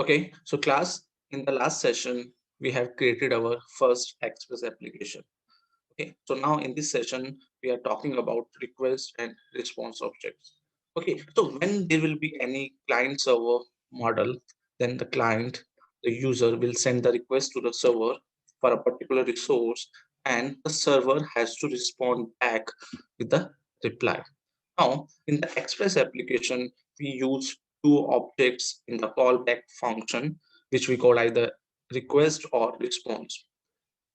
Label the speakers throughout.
Speaker 1: Okay, so class, in the last session, we have created our first Express application. Okay, so now in this session, we are talking about request and response objects. Okay, so when there will be any client server model, then the client, the user will send the request to the server for a particular resource, and the server has to respond back with the reply. Now, in the Express application, we use two objects in the callback function, which we call either request or response.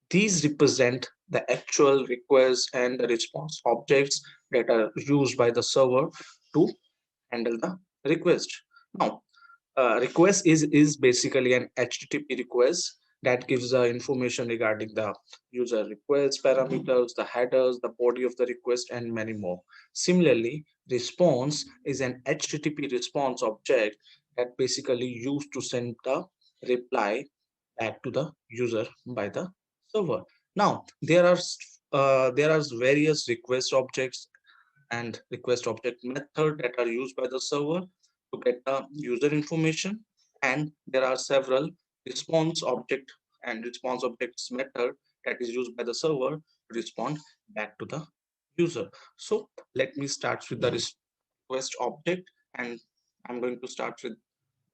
Speaker 1: These represent the actual request and the response objects that are used by the server to handle the request. Now, request is basically an HTTP request that gives the information regarding the user request parameters, the headers, the body of the request, and many more. Similarly, response is an HTTP response object that basically used to send the reply back to the user by the server. Now, there are various request objects and request object method that are used by the server to get the user information, and there are several response object and response objects method that is used by the server to respond back to the user. So let me start with the request object, and I'm going to start with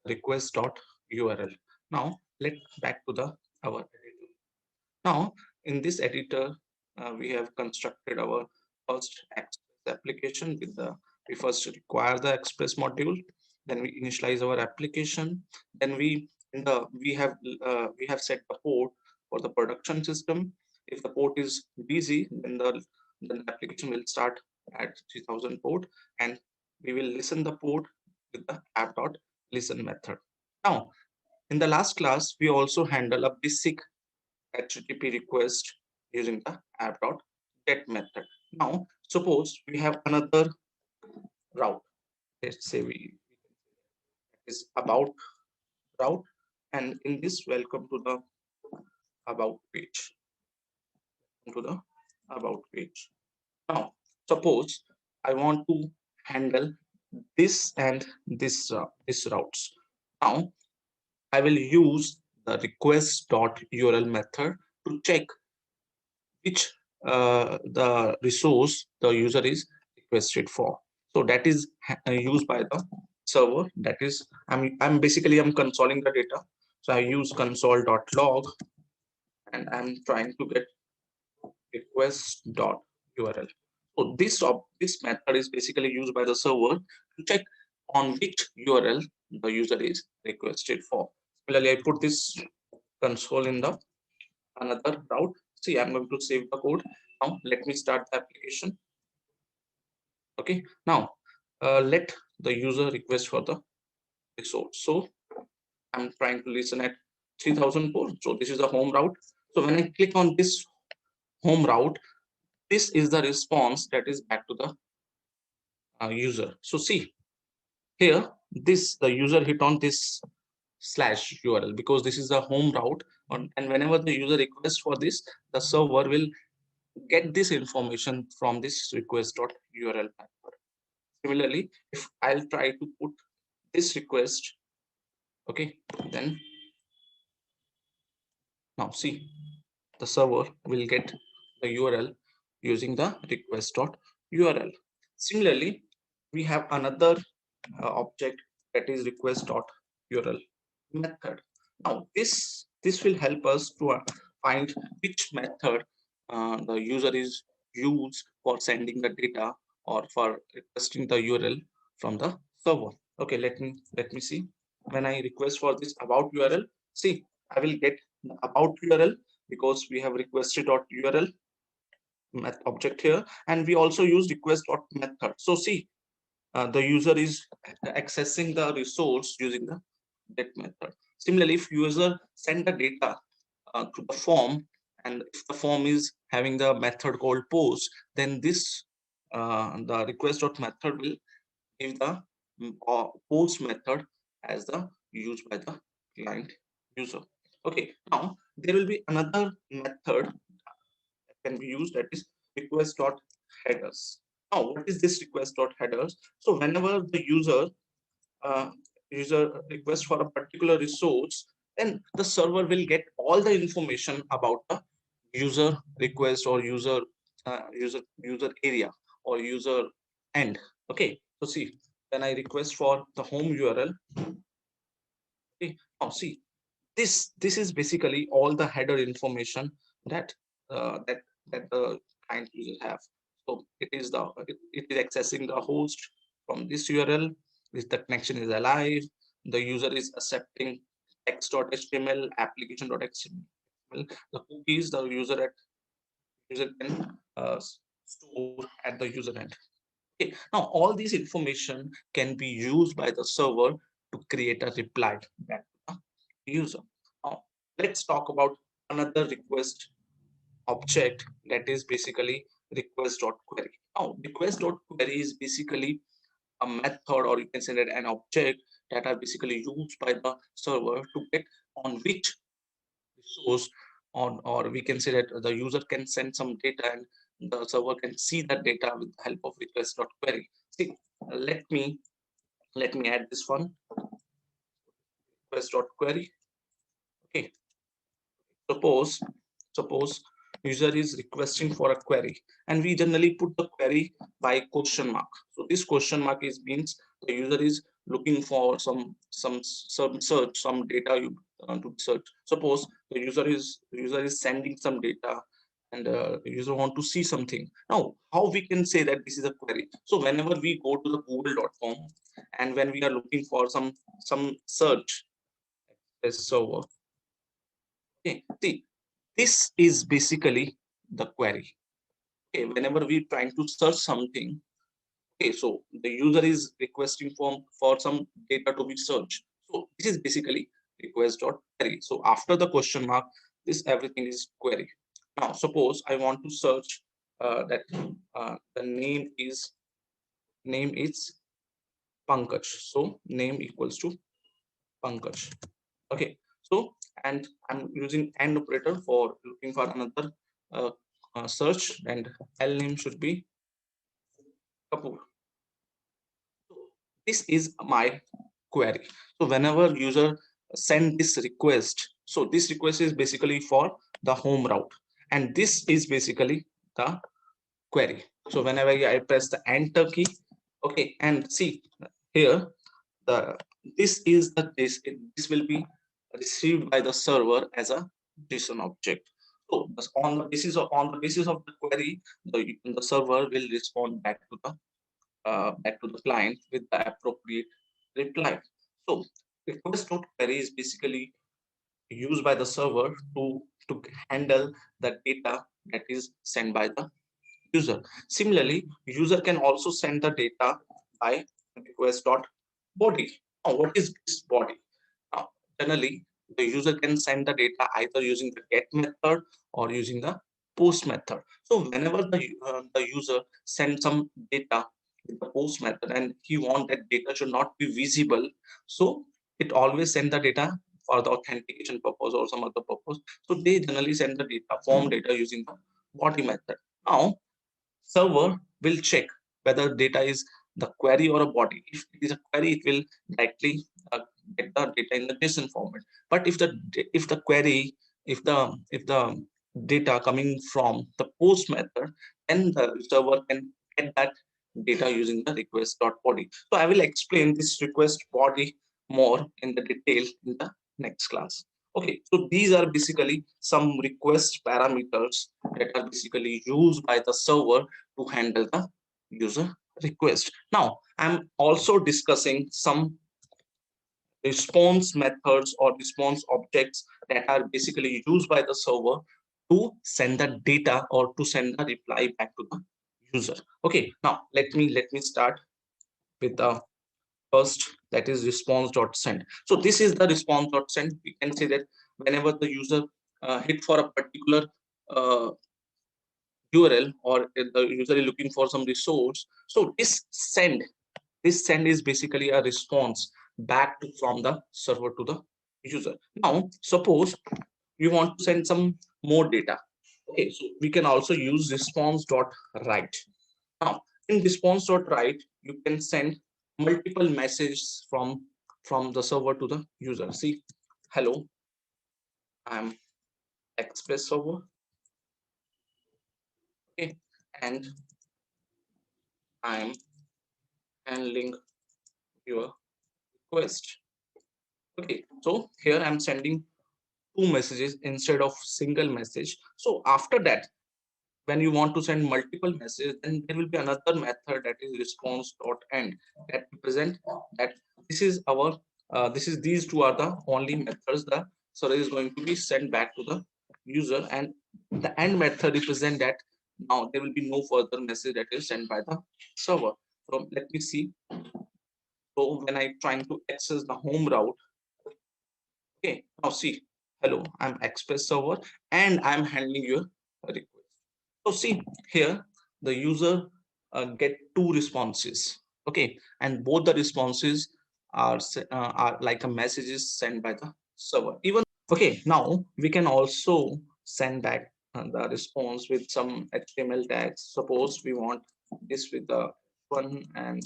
Speaker 1: request.url. Now let's back to the our editor. Now, in this editor, we have constructed our first Express application with the, we first require the Express module, then we initialize our application, then we have set the port for the production system. If the port is busy, then the application will start at 3000 port, and we will listen the port with the app.listen method. Now, in the last class, we also handle a basic HTTP request using the app.get method. Now, suppose we have another route. Let's say we is about route, and in this, welcome to the about page. To the about page. Now, suppose I want to handle this and this routes. Now, I will use the request.url method to check which the resource the user is requested for. So that is used by the server. That is, I'm basically I'm consoling the data. So I use console.log, and I'm trying to get request.url. So this method is basically used by the server to check on which URL the user is requested for. Similarly, I put this console in the another route. See, I'm going to save the code. Now let me start the application. Okay, now let the user request for the resource. So I'm trying to listen at 3004. So this is the home route. So when I click on this home route, this is the response that is back to the user. So see here, this the user hit on this slash URL because this is the home route, and whenever the user requests for this, the server will get this information from this request.url method. Similarly, if I'll try to put this request, okay, then now see the server will get the URL using the request.url. Similarly, we have another object that is request.url method. Now this will help us to find which method the user is used for sending the data or for requesting the URL from the server. Okay, let me see. When I request for this about URL, see I will get the about URL because we have requested.url object here, and we also use request.method. So see, the user is accessing the resource using the get method. Similarly, if user send the data to the form, and if the form is having the method called post, then this the request.method will give the post method as the used by the client user. Okay, now there will be another method that can be used, that is request.headers. Now, what is this request.headers? So whenever the user user request for a particular resource, then the server will get all the information about the user request or user area or user end. Okay, so see, when I request for the home URL, okay, now see, this is basically all the header information that uh, that that the client user have. So it is accessing the host from this URL. If the connection is alive, the user is accepting text.html, application.html, the cookies the user can store at the user end. Okay. Now all these information can be used by the server to create a reply back to the user. Now let's talk about another request object, that is basically request.query. Now request.query is basically a method, or you can say that an object that are basically used by the server to get on which resource on, or we can say that the user can send some data and the server can see that data with the help of request.query. See, let me add this one, request.query. Okay, suppose user is requesting for a query, and we generally put the query by question mark. So this question mark is means the user is looking for some search, some data you to search. Suppose the user is sending some data, and the user want to see something. Now how we can say that this is a query? So whenever we go to the google.com, and when we are looking for some search as server, okay, see, this is basically the query. Okay, whenever we trying to search something, okay, so the user is requesting for some data to be searched. So this is basically request.query. So after the question mark, this everything is query. Now suppose I want to search that the name is Pankaj. So name equals to Pankaj. Okay, so and I'm using AND operator for looking for another uh, search, and L name should be Kapoor. So this is my query. So whenever user send this request, so this request is basically for the home route, and this is basically the query. So whenever I press the enter key, okay, and see here, the this will be received by the server as a JSON object. So on the basis of the query, the server will respond back to the client with the appropriate reply. So request.query is basically used by the server to handle the data that is sent by the user. Similarly, user can also send the data by request.body. Now, what is this body? Now, generally, the user can send the data either using the get method or using the post method. So whenever the user sends some data with the post method and he want that data should not be visible, so it always send the data for the authentication purpose or some other purpose. So they generally send the data form data using the body method. Now server will check whether data is the query or a body. If it is a query, it will directly get the data in the JSON format. But if the query, if the data coming from the post method, then the server can get that data using the request.body. So I will explain this request body more in the detail in the next class. Okay, so these are basically some request parameters that are basically used by the server to handle the user request. Now, I'm also discussing some response methods or response objects that are basically used by the server to send the data or to send the reply back to the user. Okay, now let me start with the first, that is response.send. So this is the response.send. We can say that whenever the user hit for a particular uh, URL, or the user is looking for some resource, so this send is basically a response back from the server to the user. Now suppose you want to send some more data. Okay, so we can also use response.write. Now in response.write, you can send multiple messages from from the server to the user. See, hello, I'm Express server. Okay, and I'm handling your request. Okay, so here I'm sending two messages instead of single message. So after that, when you want to send multiple messages, then there will be another method, that is response.end, that represent that this is our these two are the only methods the server is going to be sent back to the user, and the end method represent that now there will be no further message that is sent by the server. So let me see. So when I trying to access the home route, okay, now see, hello, I'm Express server and I'm handling your request. So see here, the user get two responses, okay, and both the responses are like a messages sent by the server. Even okay, now we can also send back the response with some HTML tags. Suppose we want this with the one, and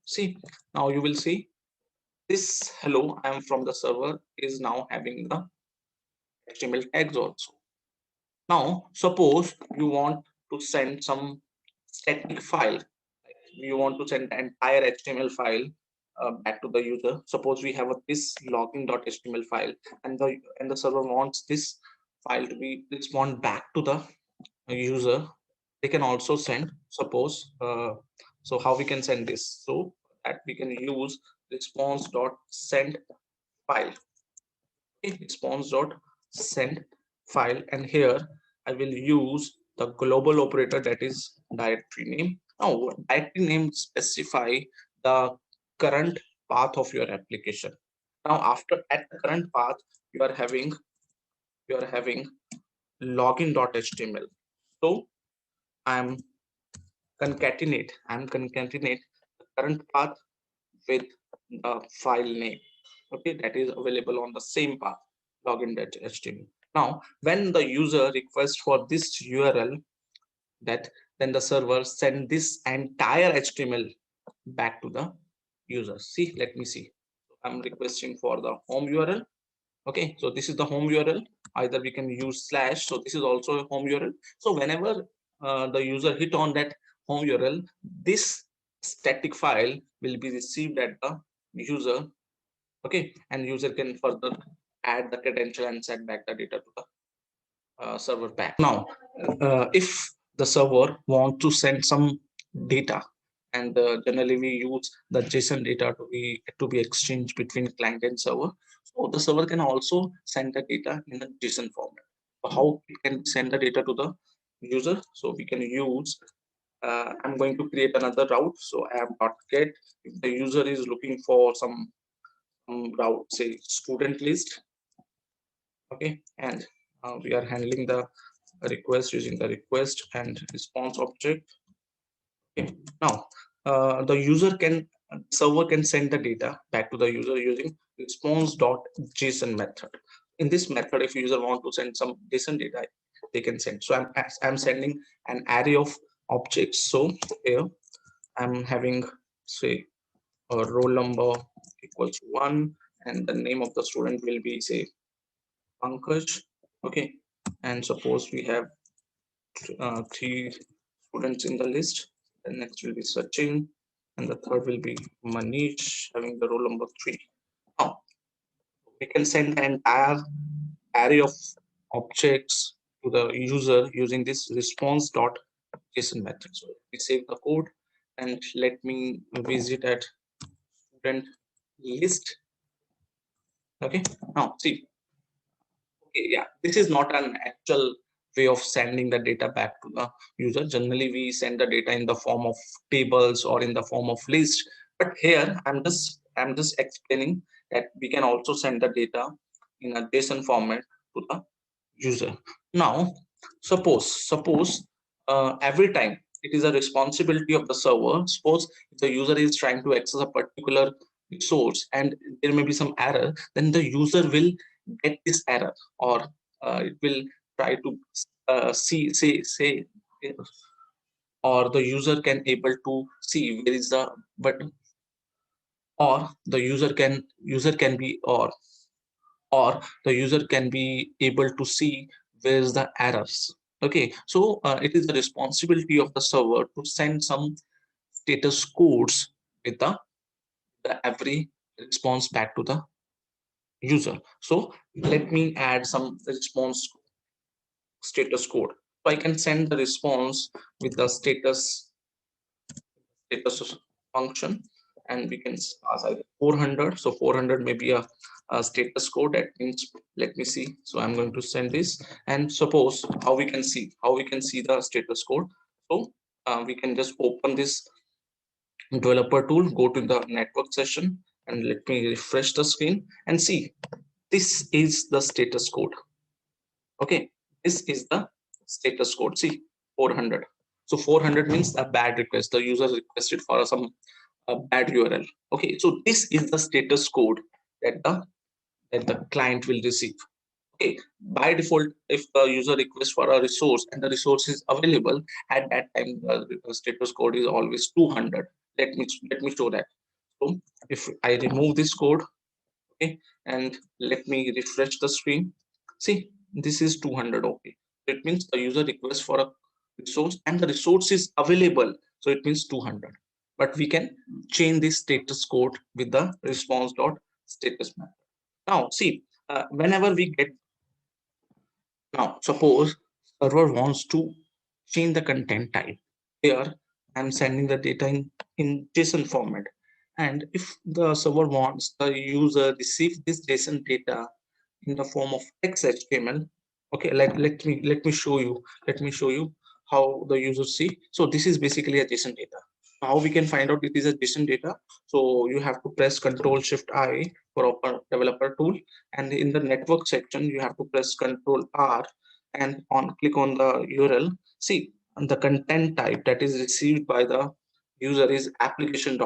Speaker 1: see, now you will see this hello, I am from the server is now having the HTML tags also. Now, suppose you want to send some static file, you want to send the entire HTML file back to the user. Suppose we have this login.html file, and the server wants this file to be respond back to the user. They can also send. Suppose so, how we can send this? So that we can use response.send file. Okay, response.send file, and here I will use the global operator, that is directory name. Now directory name specify the current path of your application. Now after at the current path, you are having login.html. So I'm I'm concatenate the current path with the file name, okay, that is available on the same path, login.html. Now when the user requests for this URL, that then the server send this entire HTML back to the user. See, let me see. I'm requesting for the home URL. Okay, so this is the home URL. Either we can use slash, so this is also a home URL. So whenever the user hit on that home URL, this static file will be received at the user. Okay, and user can further add the credential and send back the data to the server back. Now if the server want to send some data, and generally we use the JSON data to be exchanged between client and server, so the server can also send the data in a JSON format. So how it can send the data to the user? So we can use I'm going to create another route. So I am not get, if the user is looking for some route, say student list, okay, and we are handling the request using the request and response object. Okay, now the user can server can send the data back to the user using response.json method. In this method, if user want to send some JSON data, they can send. So I'm sending an array of objects. So here I'm having, say, a roll number equals 1, and the name of the student will be, say, Pankaj. Okay, and suppose we have three students in the list. The next will be Sachin, and the third will be Manish, having the roll number 3. Now we can send the entire array of objects to the user using this response.json method. So we save the code, and let me visit at student list. Okay, now see, okay, yeah, this is not an actual way of sending the data back to the user. Generally we send the data in the form of tables or in the form of list, but here I'm just explaining that we can also send the data in a JSON format to the user. Now suppose every time it is a responsibility of the server. Suppose if the user is trying to access a particular resource and there may be some error, then the user will get this error, or it will try to see say or the user can able to see where is the, but or the user can be or the user can be able to see where's the errors. Okay, so it is the responsibility of the server to send some status codes with the every response back to the user. So let me add some response status code. So I can send the response with the status function, and we can pass either 400. So 400 may be a status code. That means, let me see. So I'm going to send this, and suppose how we can see the status code. So we can just open this developer tool, go to the network session, and let me refresh the screen and see. This is the status code. Okay, this is the status code. See, 400. So 400 means a bad request. The user requested for some bad URL. Okay, so this is the status code that the client will receive. Okay, by default, if the user requests for a resource and the resource is available, at that time the status code is always 200. Let me show that. So if I remove this code, okay, and let me refresh the screen, see, this is 200. Okay, it means the user requests for a resource and the resource is available, so it means 200. But we can change this status code with the response dot status method. Now see, whenever we get, now suppose server wants to change the content type. Here I'm sending the data in JSON format. And if the server wants the user receive this JSON data in the form of text HTML, okay, let me show you how the user see. So this is basically a JSON data. How we can find out it is a JSON data? So you have to press Control Shift I for open developer tool, and in the network section you have to press Control R and click on the URL. See, the content type that is received by the user is application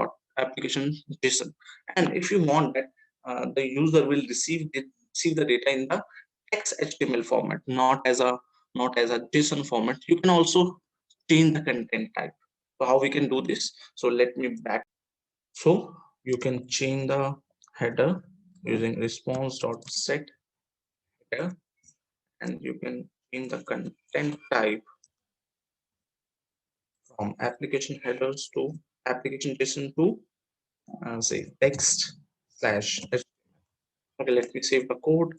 Speaker 1: JSON. And if you want that the user will receive the data in the text HTML format, not as a JSON format, you can also change the content type. So how we can do this? So let me back. So you can change the header using response.set header, and you can change the content type from application headers to application JSON to say text slash. Okay, let me save the code.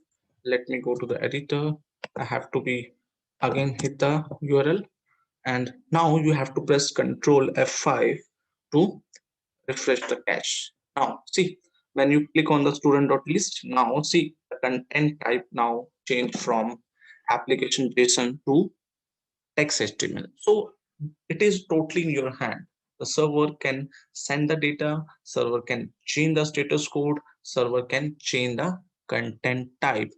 Speaker 1: Let me go to the editor. I have to be again hit the URL, and now you have to press Control F5 to refresh the cache. Now see, when you click on the student.list, now see the content type now changed from application JSON to text HTML. So it is totally in your hand. The server can send the data, server can change the status code, server can change the content type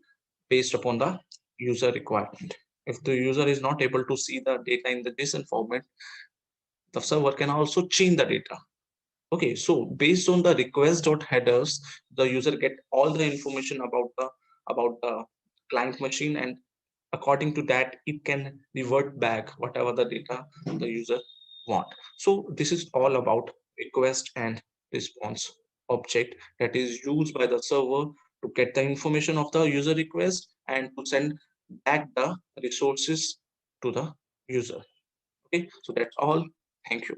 Speaker 1: based upon the user requirement. If the user is not able to see the data in the JSON format, the server can also change the data. Okay, so based on the request.headers, the user get all the information about the client machine, and according to that, it can revert back whatever the data the user want. So this is all about request and response object that is used by the server to get the information of the user request and to send back the resources to the user. Okay, so that's all. Thank you.